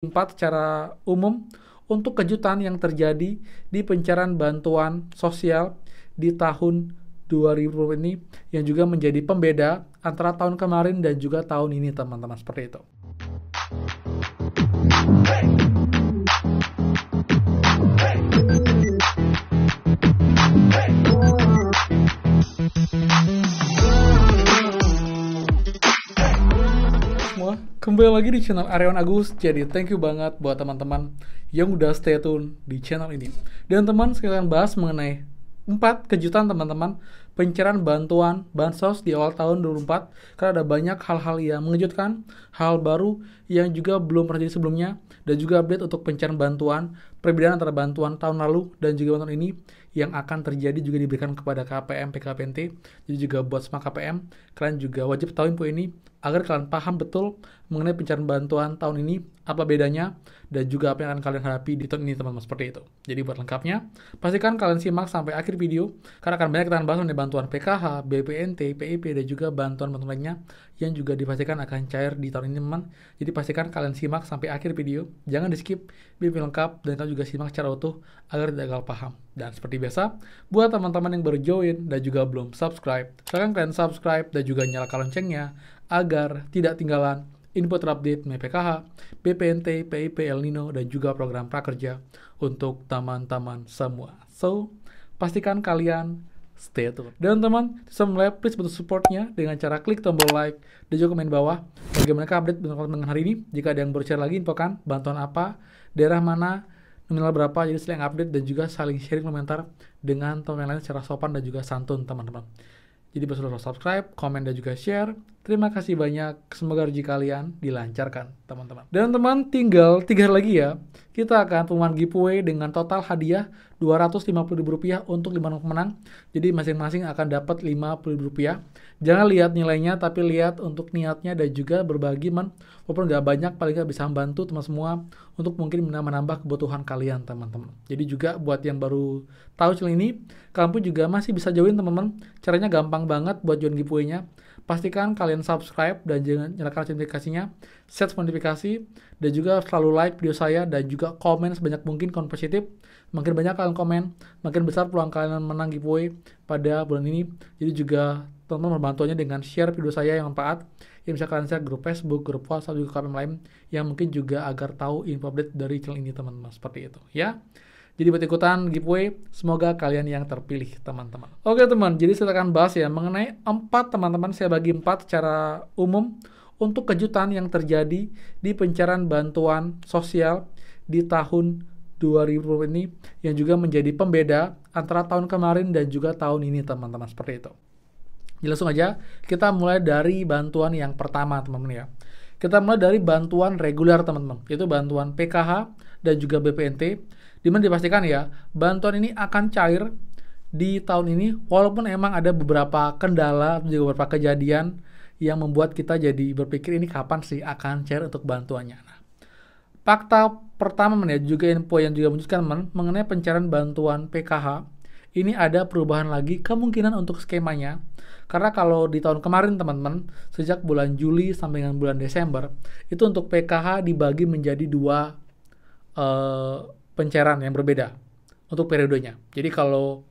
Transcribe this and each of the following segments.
4 secara umum untuk kejutan yang terjadi di pencairan bantuan sosial di tahun 2020 ini yang juga menjadi pembeda antara tahun kemarin dan juga tahun ini, teman-teman, seperti itu. Kembali lagi di channel Aryawan Agus. Jadi thank you banget buat teman-teman yang udah stay tune di channel ini. Dan teman sekalian bahas mengenai 4 kejutan teman-teman pencairan bantuan bansos di awal tahun 2024, karena ada banyak hal-hal yang mengejutkan, hal baru yang juga belum pernah terjadi sebelumnya, dan juga update untuk pencairan bantuan, perbedaan antara bantuan tahun lalu dan juga bantuan ini yang akan terjadi juga diberikan kepada KPM, PKPNT. Jadi juga buat semua KPM, kalian juga wajib tahu info ini agar kalian paham betul mengenai pencairan bantuan tahun ini, apa bedanya, dan juga apa yang akan kalian hadapi di tahun ini, teman-teman, seperti itu. Jadi buat lengkapnya, pastikan kalian simak sampai akhir video, karena akan banyak kita akan bahas mengenai bantuan PKH, BPNT, PIP, dan juga bantuan-bantuan lainnya yang juga dipastikan akan cair di tahun ini, teman. Jadi pastikan kalian simak sampai akhir video, jangan di skip, biar lengkap, dan kalian juga simak secara utuh agar tidak gagal paham. Dan seperti biasa, buat teman-teman yang baru join dan juga belum subscribe, silahkan kalian subscribe dan juga nyalakan loncengnya agar tidak tinggalan info terupdate mengenai PKH, BPNT, PIP, El Nino, dan juga program prakerja untuk teman-teman semua. So, pastikan kalian stay tune. Dan teman, semula please bantu supportnya dengan cara klik tombol like dan juga komen bawah bagaimana update dengan hari ini. Jika ada yang baru share lagi, infokan bantuan apa, daerah mana, nominal berapa, jadi saling update dan juga saling sharing komentar dengan teman lain secara sopan dan juga santun, teman-teman. Jadi sudah subscribe, komen, dan juga share. Terima kasih banyak. Semoga rezeki kalian dilancarkan, teman-teman. Dan teman, tinggal 3 hari lagi ya, kita akan pengumuman giveaway dengan total hadiah Rp250.000 untuk 5 orang pemenang. Jadi masing-masing akan dapat Rp50.000. Jangan lihat nilainya, tapi lihat untuk niatnya dan juga berbagi, man. Walaupun nggak banyak, paling nggak bisa membantu teman semua untuk mungkin menambah kebutuhan kalian, teman-teman. Jadi juga buat yang baru tahu channel ini, kalian pun juga masih bisa join, teman-teman. Caranya gampang banget buat join giveaway-nya. Pastikan kalian subscribe dan jangan nyalakan notifikasinya, set notifikasi, dan juga selalu like video saya dan juga komen sebanyak mungkin komen positif. Makin banyak kalian komen, makin besar peluang kalian menang giveaway pada bulan ini. Jadi juga teman-teman membantunya dengan share video saya yang bermanfaat, yang bisa kalian share grup Facebook, grup WhatsApp, juga KPM lain yang mungkin juga agar tahu info update dari channel ini, teman-teman, seperti itu ya. Jadi buat ikutan giveaway, semoga kalian yang terpilih, teman-teman. Oke teman, jadi saya akan bahas ya mengenai 4, teman-teman. Saya bagi 4 secara umum untuk kejutan yang terjadi di pencairan bantuan sosial di tahun 2020 ini yang juga menjadi pembeda antara tahun kemarin dan juga tahun ini, teman-teman, seperti itu. Jadi langsung aja kita mulai dari bantuan yang pertama, teman-teman ya. Kita mulai dari bantuan reguler, teman-teman, yaitu bantuan PKH dan juga BPNT. Dimana dipastikan ya, bantuan ini akan cair di tahun ini, walaupun emang ada beberapa kendala dan juga beberapa kejadian yang membuat kita jadi berpikir ini kapan sih akan cair untuk bantuannya. Nah, fakta pertama juga info yang juga menunjukkan mengenai pencairan bantuan PKH, ini ada perubahan lagi kemungkinan untuk skemanya. Karena kalau di tahun kemarin, teman-teman, sejak bulan Juli sampai dengan bulan Desember, itu untuk PKH dibagi menjadi 2 pencairan yang berbeda untuk periodenya. Jadi kalau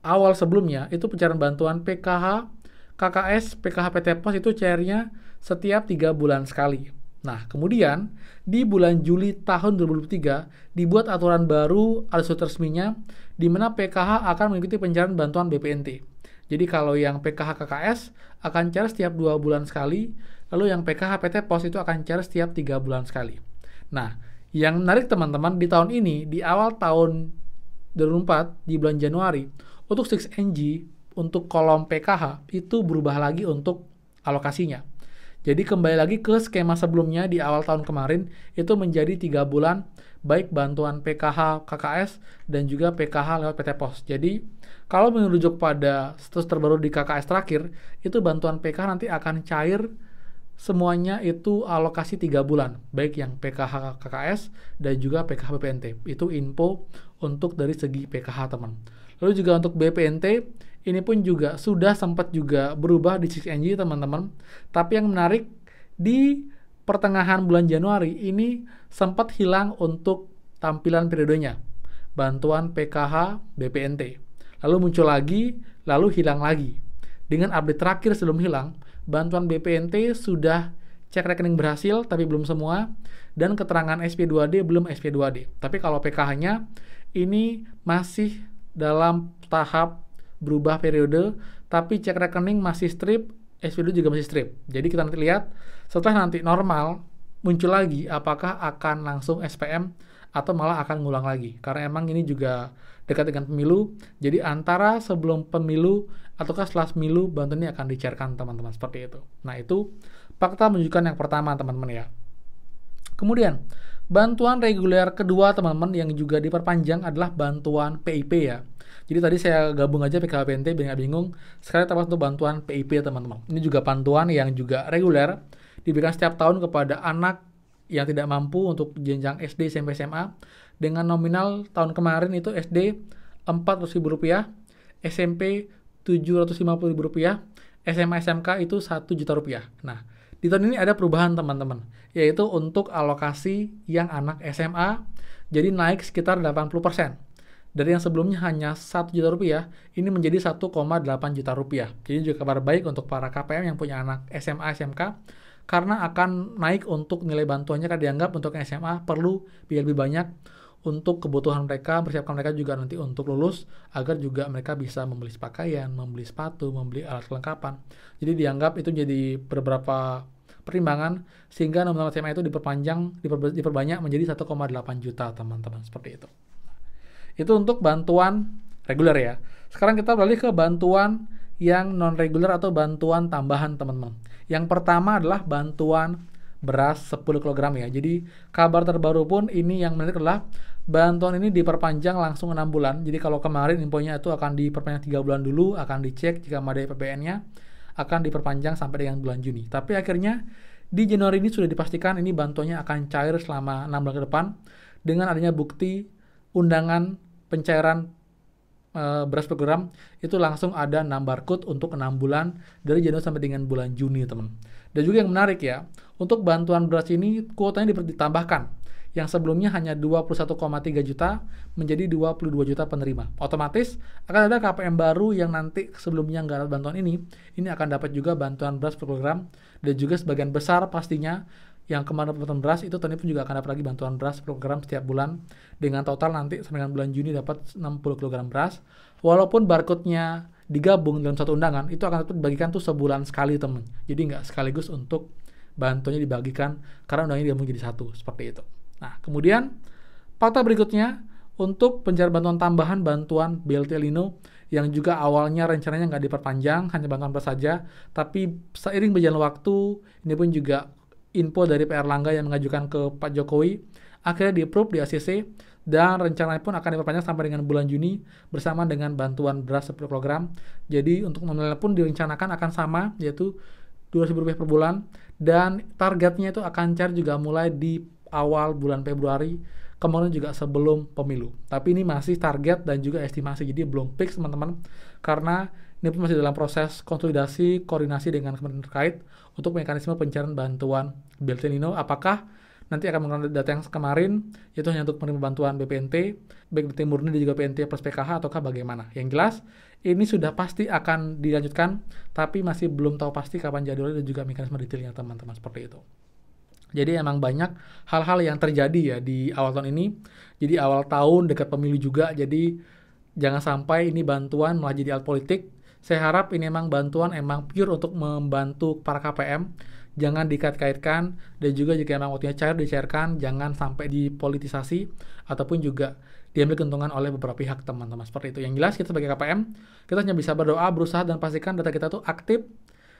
awal sebelumnya itu pencairan bantuan PKH, KKS, PKH PT Pos itu cairnya setiap 3 bulan sekali. Nah, kemudian di bulan Juli tahun 2023 dibuat aturan baru alias resminya di mana PKH akan mengikuti pencairan bantuan BPNT. Jadi kalau yang PKH KKS akan cair setiap 2 bulan sekali, lalu yang PKH PT Pos itu akan cair setiap 3 bulan sekali. Nah, yang menarik, teman-teman, di tahun ini, di awal tahun 2024, di bulan Januari, untuk 6NG, untuk kolom PKH, itu berubah lagi untuk alokasinya. Jadi kembali lagi ke skema sebelumnya di awal tahun kemarin, itu menjadi 3 bulan, baik bantuan PKH, KKS, dan juga PKH lewat PT Pos. Jadi, kalau merujuk pada status terbaru di KKS terakhir, itu bantuan PKH nanti akan cair semuanya itu alokasi 3 bulan, baik yang PKH KKS dan juga PKH BPNT. Itu info untuk dari segi PKH, teman. Lalu juga untuk BPNT, ini pun juga sudah sempat juga berubah di 6NG, teman-teman. Tapi yang menarik, di pertengahan bulan Januari ini sempat hilang untuk tampilan periodenya. Bantuan PKH BPNT. Lalu muncul lagi, lalu hilang lagi. Dengan update terakhir sebelum hilang, bantuan BPNT sudah cek rekening berhasil, tapi belum semua. Dan keterangan SP2D belum SP2D. Tapi kalau PKH-nya, ini masih dalam tahap berubah periode, tapi cek rekening masih strip, SP2 juga masih strip. Jadi kita nanti lihat, setelah nanti normal, muncul lagi apakah akan langsung SPM atau malah akan ngulang lagi. Karena emang ini juga dekat dengan pemilu, jadi antara sebelum pemilu ataukah setelah pemilu, bantuan ini akan dicairkan teman-teman, seperti itu. Nah itu fakta menunjukkan yang pertama teman-teman ya. Kemudian, bantuan reguler kedua teman-teman yang juga diperpanjang adalah bantuan PIP ya. Jadi tadi saya gabung aja PKH-BPNT biar nggak bingung. Sekarang kita bahas untuk bantuan PIP teman-teman. Ini juga bantuan yang juga reguler, diberikan setiap tahun kepada anak yang tidak mampu untuk jenjang SD, SMP, SMA dengan nominal tahun kemarin itu SD Rp400.000, SMP Rp750.000, SMA SMK itu Rp1.000.000. Nah, di tahun ini ada perubahan teman-teman, yaitu untuk alokasi yang anak SMA jadi naik sekitar 80%. Dari yang sebelumnya hanya Rp1.000.000, ini menjadi Rp1,8 juta. Jadi juga kabar baik untuk para KPM yang punya anak SMA, SMK, karena akan naik untuk nilai bantuannya, kan dianggap untuk SMA perlu biar lebih banyak untuk kebutuhan mereka, persiapkan mereka juga nanti untuk lulus, agar juga mereka bisa membeli pakaian, membeli sepatu, membeli alat kelengkapan. Jadi dianggap itu jadi beberapa pertimbangan, sehingga nominal SMA itu diperbanyak menjadi 1,8 juta teman-teman, seperti itu. Itu untuk bantuan reguler ya. Sekarang kita beralih ke bantuan yang non-reguler atau bantuan tambahan teman-teman. Yang pertama adalah bantuan beras 10 kg ya. Jadi kabar terbaru pun ini yang menarik adalah bantuan ini diperpanjang langsung 6 bulan. Jadi kalau kemarin infonya itu akan diperpanjang 3 bulan dulu, akan dicek jika ada PBN-nya, akan diperpanjang sampai dengan bulan Juni. Tapi akhirnya di Januari ini sudah dipastikan ini bantuannya akan cair selama 6 bulan ke depan dengan adanya bukti undangan pencairan beras program itu langsung ada 6 barcode untuk 6 bulan dari Januari sampai dengan bulan Juni teman. Dan juga yang menarik ya, untuk bantuan beras ini kuotanya ditambahkan. Yang sebelumnya hanya 21,3 juta menjadi 22 juta penerima. Otomatis akan ada KPM baru yang nanti sebelumnya nggak dapat bantuan ini akan dapat juga bantuan beras program, dan juga sebagian besar pastinya yang kemarin bantuan beras itu tahun ini pun juga akan dapat lagi bantuan beras program setiap bulan, dengan total nanti sampai dengan bulan Juni dapat 60 kg beras. Walaupun barcode-nya digabung dalam satu undangan, itu akan dibagikan tuh sebulan sekali teman. Jadi nggak sekaligus untuk bantuannya dibagikan, karena undangannya digabung jadi satu, seperti itu. Nah, kemudian fakta berikutnya untuk pencarian bantuan tambahan, bantuan BLT El Nino yang juga awalnya rencananya nggak diperpanjang, hanya bantuan beras saja, tapi seiring berjalan waktu, ini pun juga info dari Pak Erlangga yang mengajukan ke Pak Jokowi, akhirnya di-approve di ACC, dan rencananya pun akan diperpanjang sampai dengan bulan Juni bersama dengan bantuan beras 10 kg. Jadi untuk nominalnya pun direncanakan akan sama, yaitu Rp200.000 per bulan, dan targetnya itu akan cair juga mulai di awal bulan Februari, kemarin juga sebelum pemilu. Tapi ini masih target dan juga estimasi, jadi belum fix teman-teman, karena ini pun masih dalam proses konsolidasi, koordinasi dengan kementerian terkait untuk mekanisme pencairan bantuan BLT El Nino. Apakah nanti akan menggunakan data yang kemarin, yaitu hanya untuk menerima bantuan BPNT, baik BPNT murni dan juga PNT plus PKH, ataukah bagaimana? Yang jelas, ini sudah pasti akan dilanjutkan, tapi masih belum tahu pasti kapan jadwalnya dan juga mekanisme detailnya teman-teman, seperti itu. Jadi emang banyak hal-hal yang terjadi ya di awal tahun ini. Jadi awal tahun dekat pemilu juga, jadi jangan sampai ini bantuan malah jadi alat politik. Saya harap ini emang bantuan emang pure untuk membantu para KPM, jangan dikait-kaitkan, dan juga jika emang waktunya cair dicairkan, jangan sampai dipolitisasi ataupun juga diambil keuntungan oleh beberapa pihak teman-teman, seperti itu. Yang jelas kita sebagai KPM, kita hanya bisa berdoa, berusaha dan pastikan data kita tuh aktif,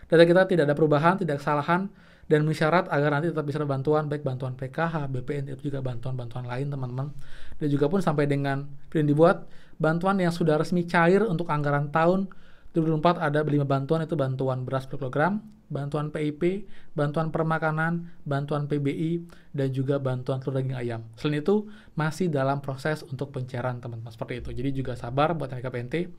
data kita tidak ada perubahan, tidak kesalahan, dan memenuhi syarat agar nanti tetap bisa ada bantuan, baik bantuan PKH, BPN, itu juga bantuan-bantuan lain teman-teman. Dan juga pun sampai dengan film dibuat, bantuan yang sudah resmi cair untuk anggaran tahun 2024 ada 5 bantuan, itu bantuan beras per kilogram, bantuan PIP, bantuan permakanan, bantuan PBI, dan juga bantuan telur daging ayam. Selain itu, masih dalam proses untuk pencairan teman-teman, seperti itu. Jadi juga sabar buat KPNT,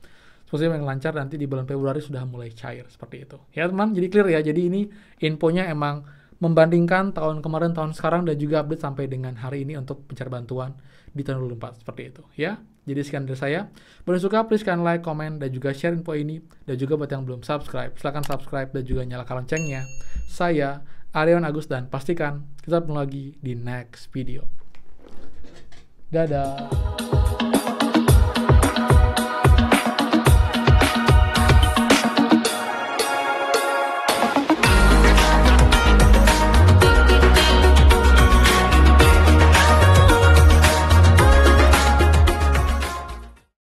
semoga yang lancar nanti di bulan Februari sudah mulai cair, seperti itu. Ya teman, jadi clear ya, jadi ini infonya emang membandingkan tahun kemarin, tahun sekarang, dan juga update sampai dengan hari ini untuk pencari bantuan di tahun 2024 seperti itu ya. Jadi sekian dari saya. Boleh suka please kan like, komen, dan juga share info ini. Dan juga buat yang belum subscribe, silahkan subscribe dan juga nyalakan loncengnya. Saya Aryawan Agus dan pastikan kita ketemu lagi di next video. Dadah.